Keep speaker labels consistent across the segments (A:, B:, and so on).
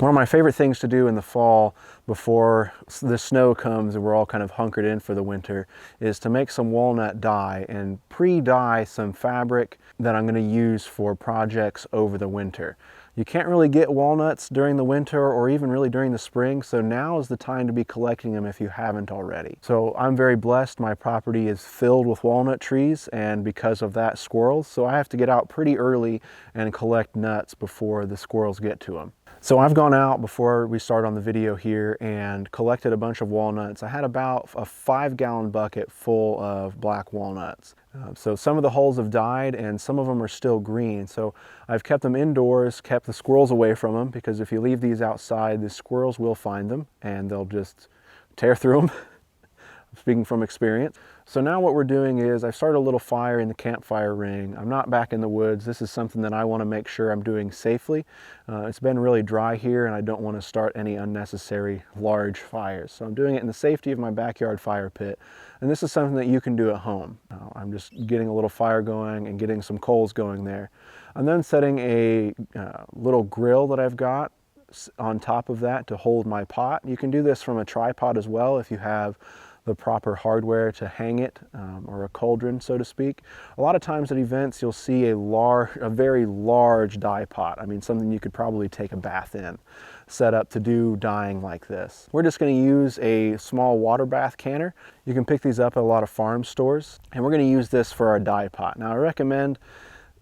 A: One of my favorite things to do in the fall before the snow comes and we're all kind of hunkered in for the winter is to make some walnut dye and pre-dye some fabric that I'm going to use for projects over the winter. You can't really get walnuts during the winter or even really during the spring, so now is the time to be collecting them if you haven't already. So I'm very blessed. My property is filled with walnut trees, and because of that, squirrels. So I have to get out pretty early and collect nuts before the squirrels get to them. So I've gone out before we start on the video here and collected a bunch of walnuts. I had about a 5-gallon bucket full of black walnuts. So some of the hulls have died and some of them are still green. So I've kept them indoors, kept the squirrels away from them, because if you leave these outside, the squirrels will find them and they'll just tear through them. Speaking from experience. So now what we're doing is I've started a little fire in the campfire ring. I'm not back in the woods. This is something that I want to make sure I'm doing safely. It's been really dry here and I don't want to start any unnecessary large fires. So I'm doing it in the safety of my backyard fire pit. And this is something that you can do at home. I'm just getting a little fire going and getting some coals going there. I'm then setting a little grill that I've got on top of that to hold my pot. You can do this from a tripod as well if you have the proper hardware to hang it, or a cauldron, so to speak. A lot of times at events you'll see a very large dye pot. I mean, something you could probably take a bath in, set up to do dyeing like this. We're just going to use a small water bath canner. You can pick these up at a lot of farm stores, and we're going to use this for our dye pot. Now I recommend,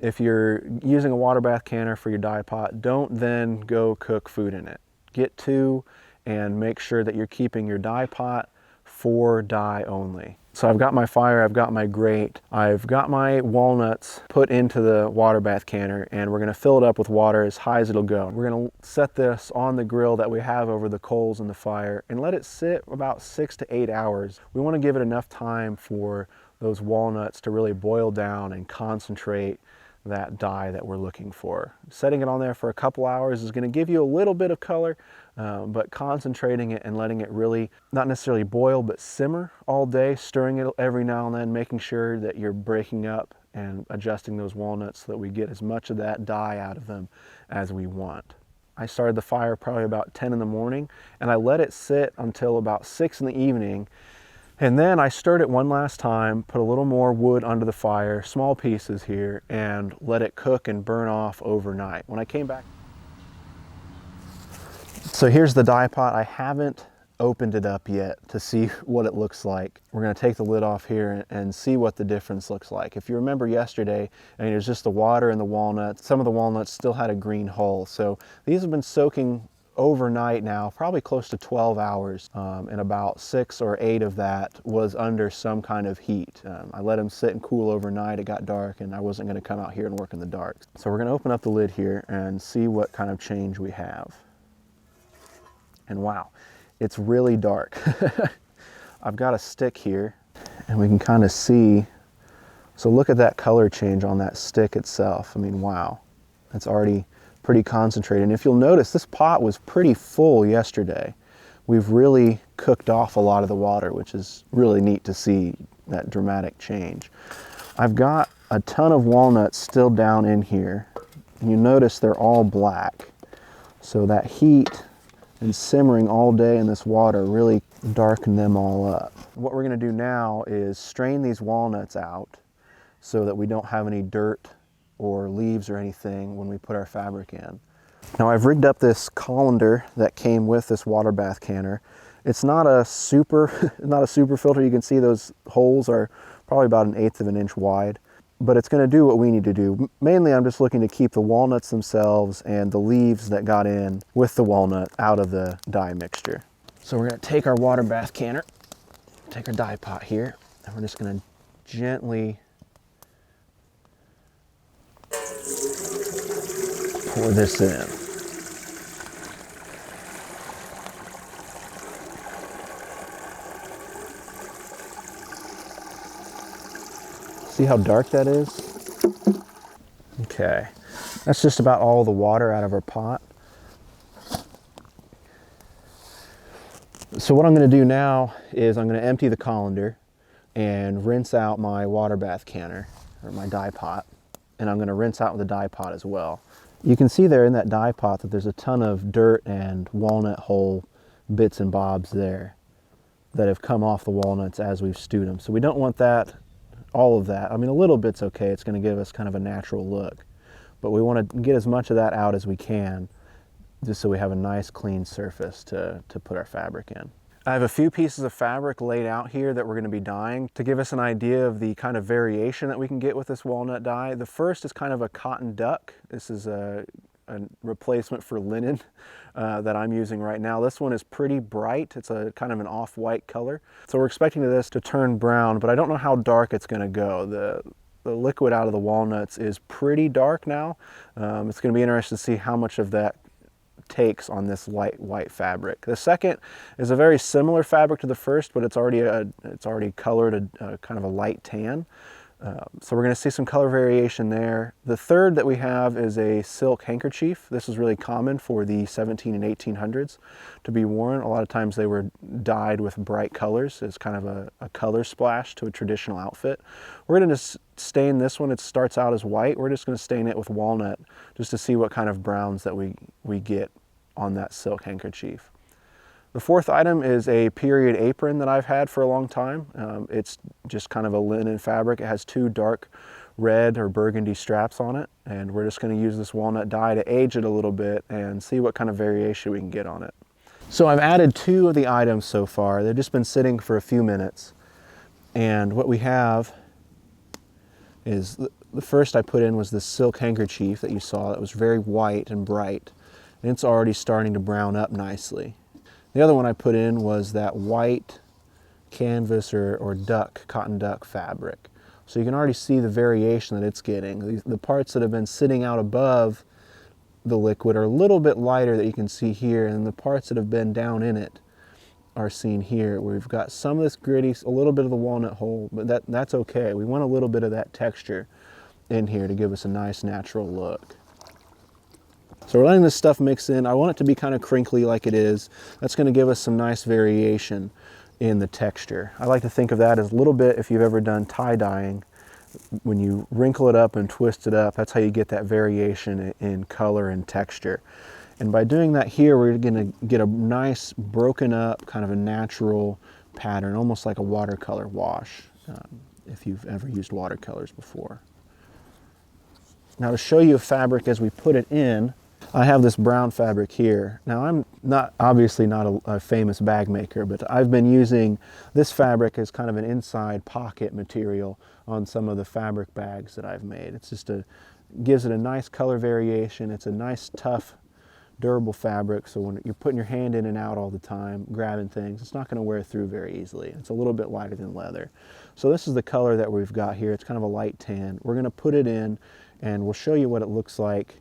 A: if you're using a water bath canner for your dye pot, don't then go cook food in it. Get two and make sure that you're keeping your dye pot for dye only. So I've got my fire, I've got my grate, I've got my walnuts put into the water bath canner, and we're going to fill it up with water as high as it'll go. We're going to set this on the grill that we have over the coals in the fire and let it sit about 6 to 8 hours. We want to give it enough time for those walnuts to really boil down and concentrate that dye that we're looking for. Setting it on there for a couple hours is going to give you a little bit of color, but concentrating it and letting it really not necessarily boil but simmer all day, stirring it every now and then, making sure that you're breaking up and adjusting those walnuts so that we get as much of that dye out of them as we want. I started the fire probably about 10 in the morning and I let it sit until about 6 in the evening. And then I stirred it one last time, put a little more wood under the fire, small pieces here, and let it cook and burn off overnight. When I came back, so here's the dye pot. I haven't opened it up yet to see what it looks like. We're going to take the lid off here and see what the difference looks like. If you remember yesterday, I mean, it was just the water and the walnuts. Some of the walnuts still had a green hull. So these have been soaking overnight now, probably close to 12 hours, and about 6 or 8 of that was under some kind of heat. I let them sit and cool overnight. It got dark and I wasn't going to come out here and work in the dark. So we're going to open up the lid here and see what kind of change we have. And wow, it's really dark. I've got a stick here and we can kind of see, so look at that color change on that stick itself. I mean, wow, it's already pretty concentrated. And if you'll notice, this pot was pretty full yesterday. We've really cooked off a lot of the water, which is really neat to see that dramatic change. I've got a ton of walnuts still down in here. And you notice they're all black. So that heat and simmering all day in this water really darkened them all up. What we're going to do now is strain these walnuts out so that we don't have any dirt or leaves or anything when we put our fabric in. Now I've rigged up this colander that came with this water bath canner. It's not a super filter. You can see those holes are probably about 1/8 of an inch wide, but it's going to do what we need to do. Mainly I'm just looking to keep the walnuts themselves and the leaves that got in with the walnut out of the dye mixture. So we're going to take our water bath canner, take our dye pot here, and we're just going to gently pour this in. See how dark that is? Okay, that's just about all the water out of our pot. So what I'm going to do now is I'm going to empty the colander and rinse out my water bath canner, or my dye pot, and I'm going to rinse out the dye pot as well. You can see there in that dye pot that there's a ton of dirt and walnut hull bits and bobs there that have come off the walnuts as we've stewed them. So we don't want that, all of that. I mean, a little bit's okay. It's going to give us kind of a natural look. But we want to get as much of that out as we can, just so we have a nice clean surface to put our fabric in. I have a few pieces of fabric laid out here that we're going to be dyeing to give us an idea of the kind of variation that we can get with this walnut dye. The first is kind of a cotton duck. This is a replacement for linen that I'm using right now. This one is pretty bright. It's a kind of an off-white color. So we're expecting this to turn brown, but I don't know how dark it's going to go. The liquid out of the walnuts is pretty dark now. It's going to be interesting to see how much of that takes on this light white fabric. The second is a very similar fabric to the first, but it's already colored a kind of a light tan. So we're going to see some color variation there. The third that we have is a silk handkerchief. This is really common for the 17 and 1800s to be worn. A lot of times they were dyed with bright colors. It's kind of a color splash to a traditional outfit. We're going to stain this one. It starts out as white. We're just going to stain it with walnut just to see what kind of browns that we get on that silk handkerchief. The fourth item is a period apron that I've had for a long time. It's just kind of a linen fabric. It has two dark red or burgundy straps on it, and we're just going to use this walnut dye to age it a little bit and see what kind of variation we can get on it. So I've added two of the items so far. They've just been sitting for a few minutes, and what we have is the first I put in was this silk handkerchief that you saw that was very white and bright, and it's already starting to brown up nicely. The other one I put in was that white canvas or duck, cotton duck fabric. So you can already see the variation that it's getting. The parts that have been sitting out above the liquid are a little bit lighter that you can see here, and the parts that have been down in it are seen here, where we've got some of this gritty, a little bit of the walnut hull, but that's okay. We want a little bit of that texture in here to give us a nice natural look. So we're letting this stuff mix in. I want it to be kind of crinkly like it is. That's going to give us some nice variation in the texture. I like to think of that as a little bit, if you've ever done tie-dyeing, when you wrinkle it up and twist it up, that's how you get that variation in color and texture. And by doing that here, we're going to get a nice broken up kind of a natural pattern, almost like a watercolor wash, if you've ever used watercolors before. Now to show you a fabric as we put it in, I have this brown fabric here. Now I'm obviously not a famous bag maker, but I've been using this fabric as kind of an inside pocket material on some of the fabric bags that I've made. It's just gives it a nice color variation. It's a nice, tough, durable fabric, so when you're putting your hand in and out all the time, grabbing things, it's not going to wear through very easily. It's a little bit lighter than leather. So this is the color that we've got here. It's kind of a light tan. We're going to put it in, and we'll show you what it looks like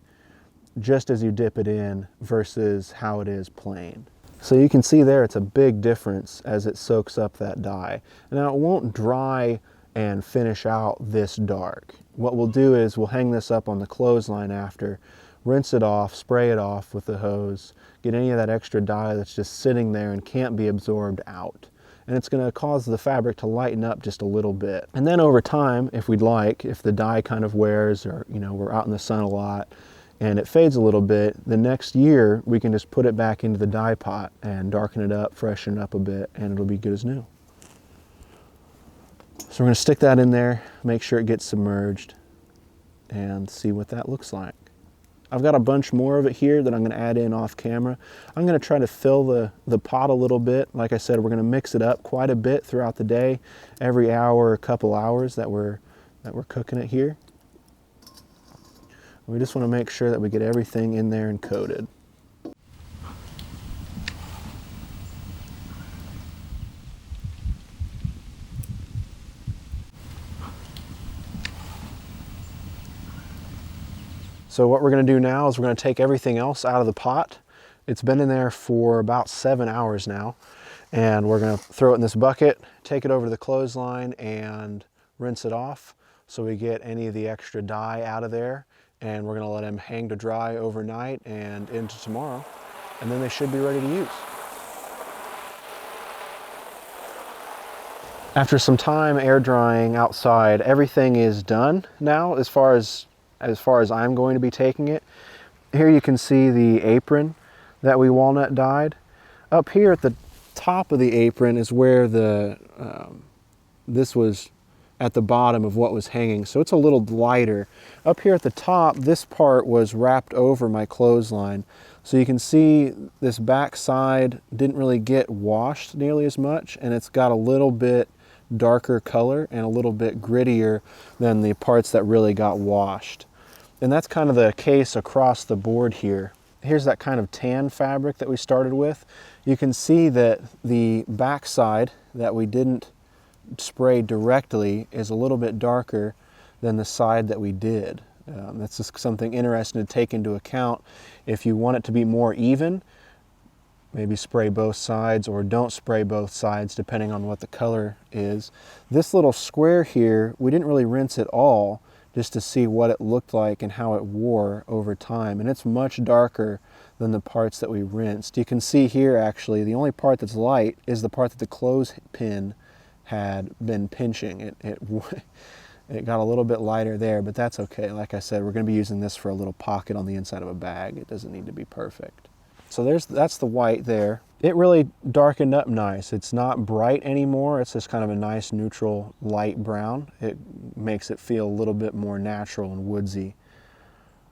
A: just as you dip it in versus how it is plain. So you can see there it's a big difference as it soaks up that dye. Now it won't dry and finish out this dark. What we'll do is we'll hang this up on the clothesline after, rinse it off, spray it off with the hose, get any of that extra dye that's just sitting there and can't be absorbed out. And it's going to cause the fabric to lighten up just a little bit. And then over time, if we'd like, if the dye kind of wears, or we're out in the sun a lot and it fades a little bit, the next year we can just put it back into the dye pot and darken it up, freshen it up a bit, and it'll be good as new. So we're going to stick that in there, make sure it gets submerged, and see what that looks like. I've got a bunch more of it here that I'm going to add in off camera. I'm going to try to fill the pot a little bit. Like I said, we're going to mix it up quite a bit throughout the day, every hour, a couple hours that we're cooking it here. We just want to make sure that we get everything in there and coated. So what we're going to do now is we're going to take everything else out of the pot. It's been in there for about 7 hours now, and we're going to throw it in this bucket, take it over to the clothesline, and rinse it off so we get any of the extra dye out of there. And we're going to let them hang to dry overnight and into tomorrow, and then they should be ready to use. After some time air drying outside, everything is done now as far as I'm going to be taking it. Here you can see the apron that we walnut dyed. Up here at the top of the apron is where this was at the bottom of what was hanging, so it's a little lighter. Up here at the top, this part was wrapped over my clothesline. So you can see this back side didn't really get washed nearly as much, and it's got a little bit darker color and a little bit grittier than the parts that really got washed. And that's kind of the case across the board here. Here's that kind of tan fabric that we started with. You can see that the back side that we didn't spray directly is a little bit darker than the side that we did. That's just something interesting to take into account. If you want it to be more even, maybe spray both sides or don't spray both sides depending on what the color is. This little square here, we didn't really rinse it all just to see what it looked like and how it wore over time. And it's much darker than the parts that we rinsed. You can see here actually, the only part that's light is the part that the clothespin had been pinching. It got a little bit lighter there, but that's okay. Like I said, we're going to be using this for a little pocket on the inside of a bag. It doesn't need to be perfect. So that's the white there. It really darkened up nice. It's not bright anymore. It's just kind of a nice neutral light brown. It makes it feel a little bit more natural and woodsy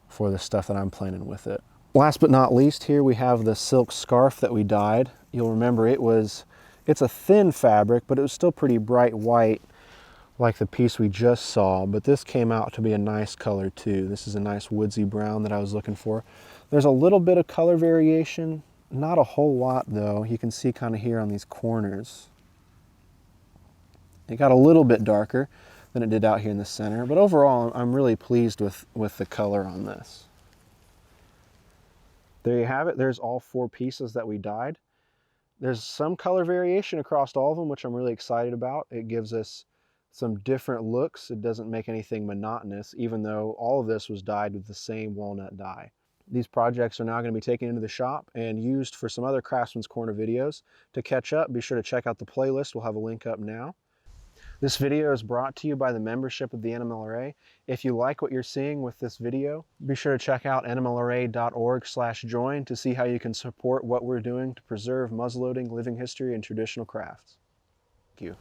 A: for the stuff that I'm planning with it. Last but not least, here we have the silk scarf that we dyed. You'll remember it's a thin fabric, but it was still pretty bright white like the piece we just saw, but this came out to be a nice color too. This is a nice woodsy brown that I was looking for. There's a little bit of color variation, not a whole lot though. You can see kind of here on these corners. It got a little bit darker than it did out here in the center, but overall I'm really pleased with the color on this. There you have it. There's all 4 pieces that we dyed. There's some color variation across all of them, which I'm really excited about. It gives us some different looks. It doesn't make anything monotonous, even though all of this was dyed with the same walnut dye. These projects are now going to be taken into the shop and used for some other Craftsman's Corner videos. To catch up, be sure to check out the playlist. We'll have a link up now. This video is brought to you by the membership of the NMLRA. If you like what you're seeing with this video, be sure to check out nmlra.org/join to see how you can support what we're doing to preserve muzzleloading, living history, and traditional crafts. Thank you.